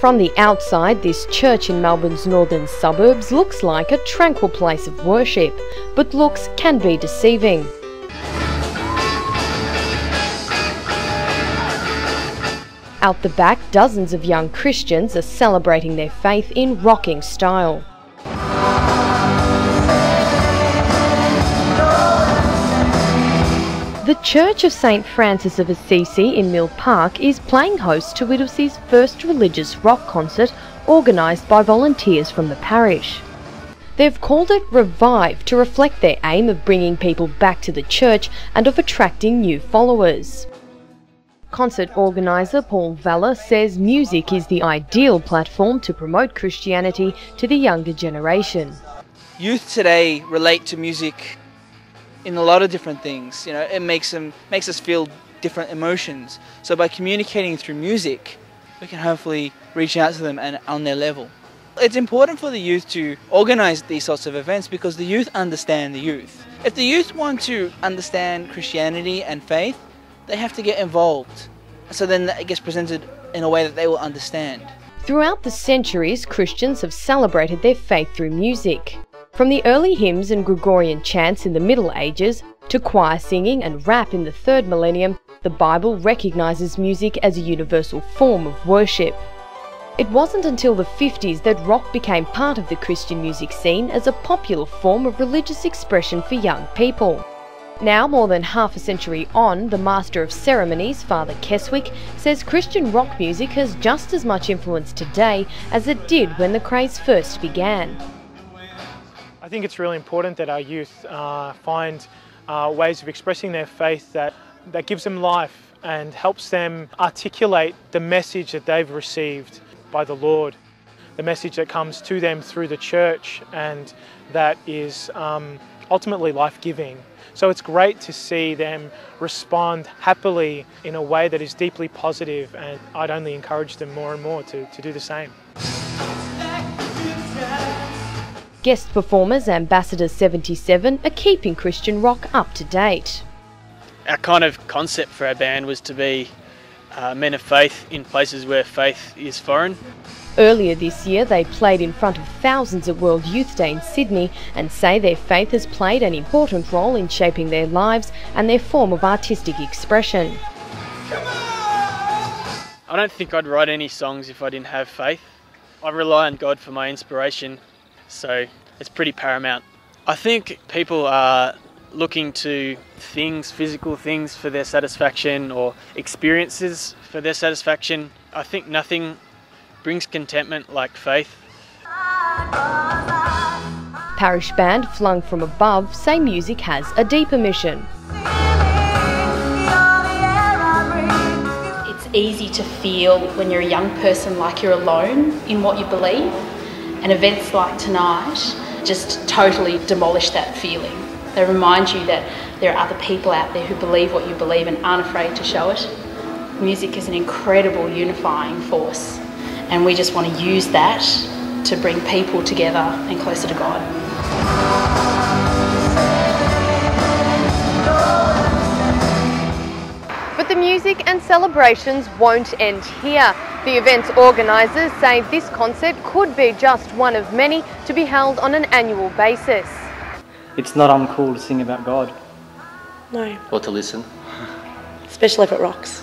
From the outside, this church in Melbourne's northern suburbs looks like a tranquil place of worship, but looks can be deceiving. Out the back, dozens of young Christians are celebrating their faith in rocking style. The Church of St Francis of Assisi in Mill Park is playing host to Whittlesey's first religious rock concert organised by volunteers from the parish. They've called it Revive to reflect their aim of bringing people back to the church and of attracting new followers. Concert organiser Paul Valla says music is the ideal platform to promote Christianity to the younger generation. Youth today relate to music in a lot of different things. It makes us feel different emotions. So by communicating through music, we can hopefully reach out to them and on their level. It's important for the youth to organise these sorts of events because the youth understand the youth. If the youth want to understand Christianity and faith, they have to get involved. So then it gets presented in a way that they will understand. Throughout the centuries, Christians have celebrated their faith through music. From the early hymns and Gregorian chants in the Middle Ages to choir singing and rap in the 3rd millennium, the Bible recognises music as a universal form of worship. It wasn't until the 50s that rock became part of the Christian music scene as a popular form of religious expression for young people. Now, more than half a century on, the Master of Ceremonies, Father Keswick, says Christian rock music has just as much influence today as it did when the craze first began. I think it's really important that our youth find ways of expressing their faith that gives them life and helps them articulate the message that they've received by the Lord, the message that comes to them through the church and that is ultimately life-giving. So it's great to see them respond happily in a way that is deeply positive, and I'd only encourage them more and more to do the same. Guest performers Ambassador 77 are keeping Christian rock up to date. Our kind of concept for our band was to be men of faith in places where faith is foreign. Earlier this year, they played in front of thousands at World Youth Day in Sydney and say their faith has played an important role in shaping their lives and their form of artistic expression. I don't think I'd write any songs if I didn't have faith. I rely on God for my inspiration, so it's pretty paramount. I think people are looking to things, physical things for their satisfaction or experiences for their satisfaction. I think nothing brings contentment like faith. Parish band Flung From Above say music has a deeper mission. It's easy to feel when you're a young person like you're alone in what you believe, and events like tonight just totally demolish that feeling. They remind you that there are other people out there who believe what you believe and aren't afraid to show it. Music is an incredible unifying force, and we just want to use that to bring people together and closer to God. But the music and celebrations won't end here. The event's organisers say this concert could be just one of many to be held on an annual basis. It's not uncool to sing about God. No. Or to listen. Especially if it rocks.